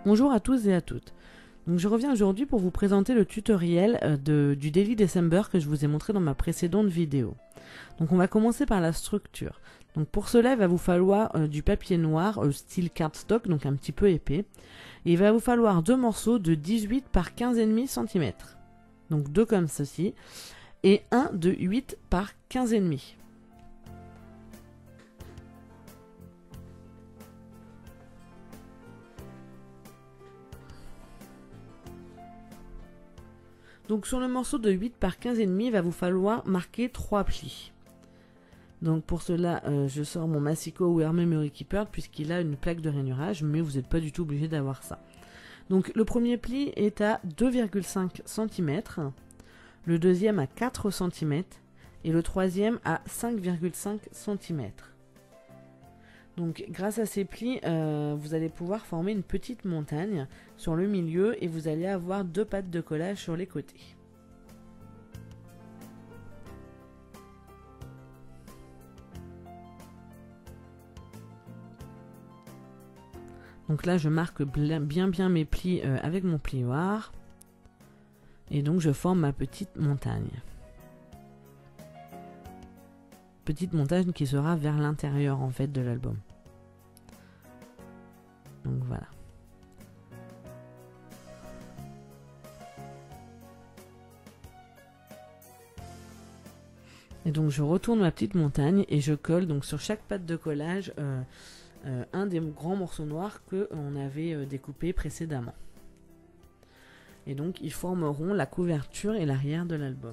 Bonjour à tous et à toutes. Donc, je reviens aujourd'hui pour vous présenter le tutoriel du Daily December que je vous ai montré dans ma précédente vidéo. Donc on va commencer par la structure. Donc pour cela, il va vous falloir du papier noir style cardstock, donc un petit peu épais. Et il va vous falloir deux morceaux de 18 par 15,5 cm. Donc deux comme ceci. Et un de 8 par 15,5. Donc sur le morceau de 8 par 15,5, il va vous falloir marquer 3 plis. Donc pour cela, je sors mon Massico Wear Memory Keeper puisqu'il a une plaque de rainurage, mais vous n'êtes pas du tout obligé d'avoir ça. Donc le premier pli est à 2,5 cm, le deuxième à 4 cm et le troisième à 5,5 cm. Donc grâce à ces plis, vous allez pouvoir former une petite montagne sur le milieu et vous allez avoir deux pattes de collage sur les côtés. Donc là je marque bien mes plis avec mon plioir et donc je forme ma petite montagne. Petite montagne qui sera vers l'intérieur en fait de l'album. Donc voilà. Et donc je retourne ma petite montagne et je colle donc sur chaque patte de collage un des grands morceaux noirs que on avait découpé précédemment. Et donc ils formeront la couverture et l'arrière de l'album.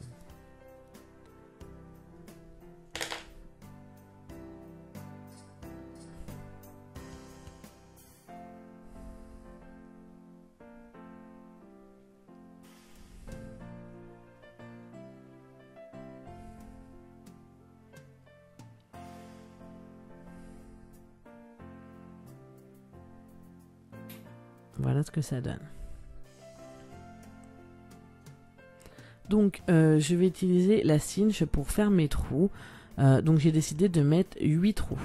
Voilà ce que ça donne. Donc je vais utiliser la cinch pour faire mes trous. Donc j'ai décidé de mettre 8 trous.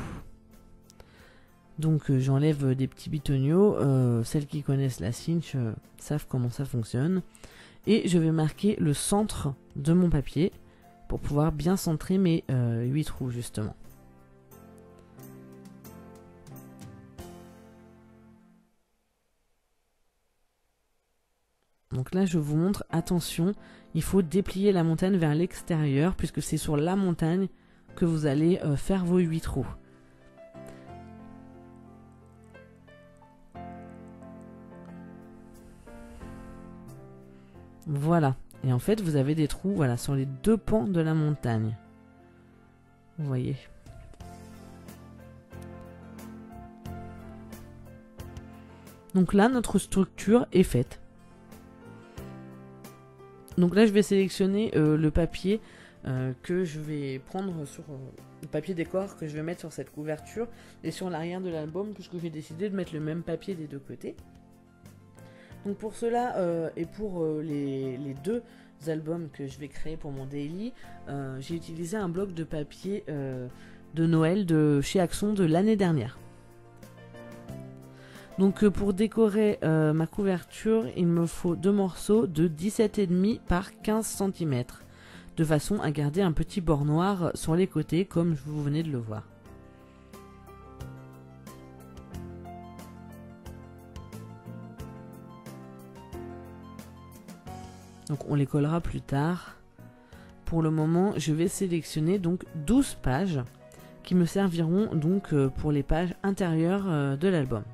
Donc j'enlève des petits bitonio. Celles qui connaissent la cinch savent comment ça fonctionne. Et je vais marquer le centre de mon papier pour pouvoir bien centrer mes 8 trous justement. Donc là je vous montre, attention, il faut déplier la montagne vers l'extérieur puisque c'est sur la montagne que vous allez faire vos 8 trous. Voilà, et en fait vous avez des trous voilà, sur les deux pans de la montagne. Vous voyez. Donc là notre structure est faite. Donc là je vais sélectionner le papier que je vais prendre sur le papier décor que je vais mettre sur cette couverture et sur l'arrière de l'album puisque j'ai décidé de mettre le même papier des deux côtés. Donc pour cela et pour les deux albums que je vais créer pour mon daily, j'ai utilisé un bloc de papier de Noël de chez Axon de l'année dernière. Donc pour décorer ma couverture, il me faut deux morceaux de 17,5 par 15 cm, de façon à garder un petit bord noir sur les côtés comme vous venez de le voir. Donc on les collera plus tard. Pour le moment, je vais sélectionner donc 12 pages qui me serviront donc pour les pages intérieures de l'album.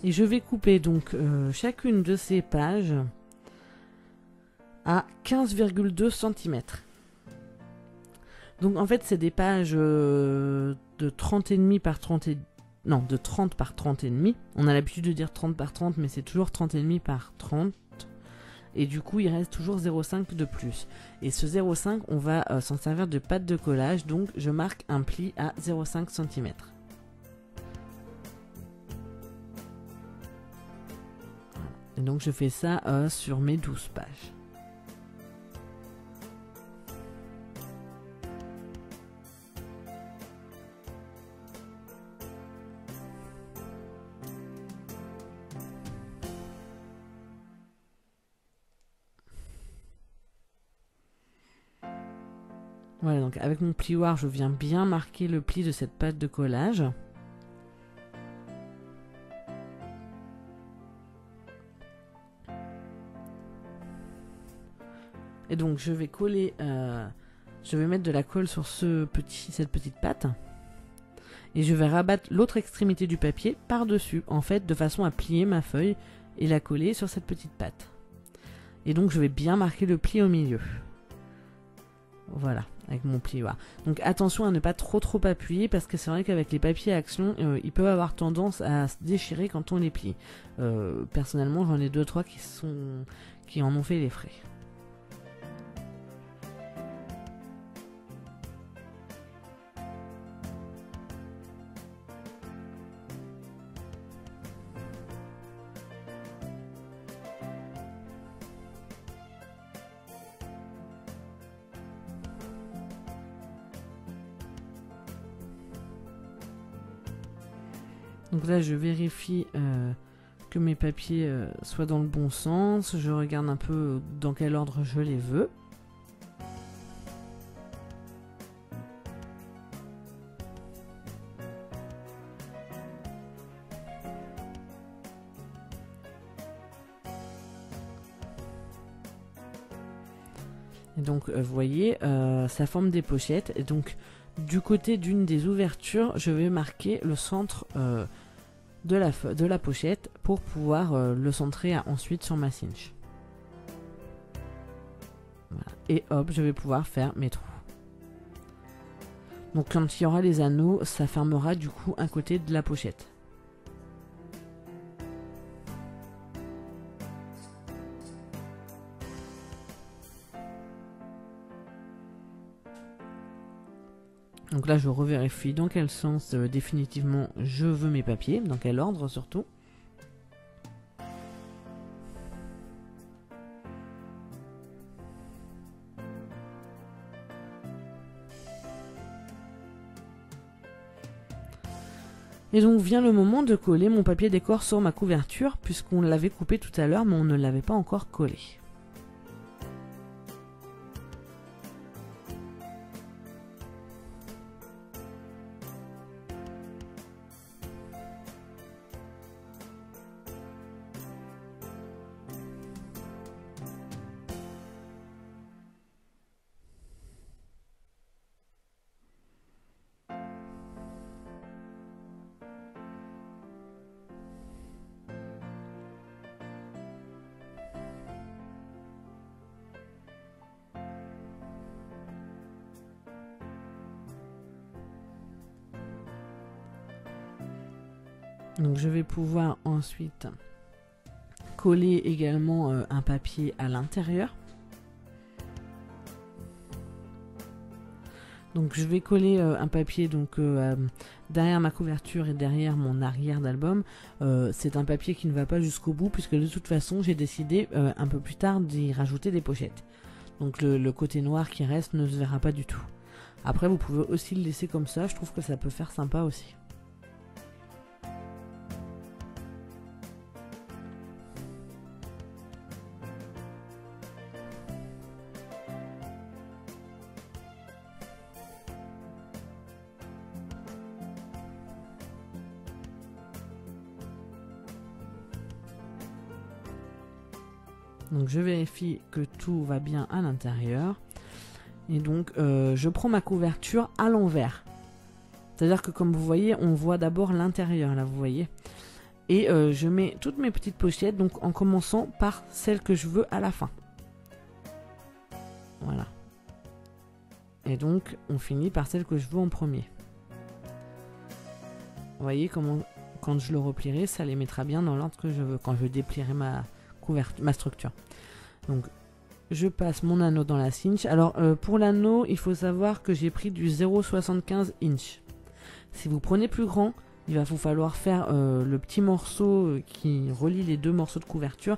Et je vais couper donc chacune de ces pages à 15,2 cm. Donc en fait c'est des pages de 30,5 par 30 non, de 30 par 30,5. On a l'habitude de dire 30 par 30, mais c'est toujours 30,5 par 30. Et du coup, il reste toujours 0,5 de plus. Et ce 0,5, on va s'en servir de pâte de collage. Donc, je marque un pli à 0,5 cm. Et donc, je fais ça sur mes 12 pages. Voilà, donc avec mon plioir, je viens bien marquer le pli de cette pâte de collage. Et donc je vais coller, je vais mettre de la colle sur cette petite pâte. Et je vais rabattre l'autre extrémité du papier par-dessus, en fait, de façon à plier ma feuille et la coller sur cette petite pâte. Et donc je vais bien marquer le pli au milieu. Voilà, avec mon plioir. Donc attention à ne pas trop appuyer parce que c'est vrai qu'avec les papiers à action, ils peuvent avoir tendance à se déchirer quand on les plie. Personnellement, j'en ai 2-3 qui en ont fait les frais. Donc là, je vérifie que mes papiers soient dans le bon sens. Je regarde un peu dans quel ordre je les veux. Et donc, vous voyez, ça forme des pochettes. Et donc, du côté d'une des ouvertures, je vais marquer le centre de la pochette pour pouvoir le centrer ensuite sur ma cinch. Voilà. Et hop, je vais pouvoir faire mes trous. Donc quand il y aura les anneaux, ça fermera du coup un côté de la pochette. Donc là, je revérifie dans quel sens définitivement je veux mes papiers, dans quel ordre surtout. Et donc vient le moment de coller mon papier décor sur ma couverture, puisqu'on l'avait coupé tout à l'heure, mais on ne l'avait pas encore collé. Donc je vais pouvoir ensuite coller également un papier à l'intérieur. Donc je vais coller un papier donc derrière ma couverture et derrière mon arrière d'album. C'est un papier qui ne va pas jusqu'au bout puisque de toute façon j'ai décidé un peu plus tard d'y rajouter des pochettes. Donc le côté noir qui reste ne se verra pas du tout. Après vous pouvez aussi le laisser comme ça, je trouve que ça peut faire sympa aussi. Donc je vérifie que tout va bien à l'intérieur. Et donc je prends ma couverture à l'envers. C'est-à-dire que comme vous voyez, on voit d'abord l'intérieur, là vous voyez. Et je mets toutes mes petites pochettes, donc en commençant par celle que je veux à la fin. Voilà. Et donc on finit par celle que je veux en premier. Vous voyez comment, quand je le replierai, ça les mettra bien dans l'ordre que je veux, quand je déplierai ma structure. Donc, je passe mon anneau dans la cinch. Alors, pour l'anneau, il faut savoir que j'ai pris du 0,75 inch. Si vous prenez plus grand, il va vous falloir faire le petit morceau qui relie les deux morceaux de couverture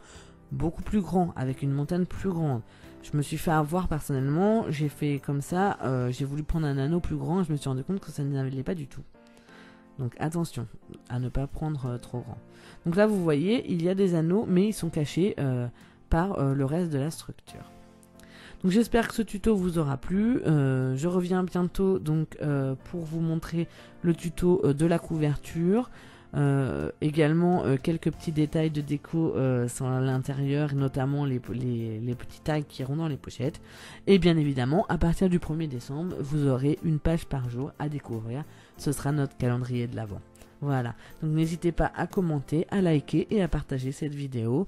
beaucoup plus grand, avec une montagne plus grande. Je me suis fait avoir personnellement, j'ai fait comme ça, j'ai voulu prendre un anneau plus grand, je me suis rendu compte que ça n'allait pas du tout. Donc attention à ne pas prendre trop grand. Donc là vous voyez, il y a des anneaux, mais ils sont cachés par le reste de la structure. Donc j'espère que ce tuto vous aura plu. Je reviens bientôt donc pour vous montrer le tuto de la couverture. Également quelques petits détails de déco sur l'intérieur, notamment les petits tags qui iront dans les pochettes. Et bien évidemment, à partir du 1er décembre, vous aurez une page par jour à découvrir. Ce sera notre calendrier de l'Avent. Voilà, donc n'hésitez pas à commenter, à liker et à partager cette vidéo.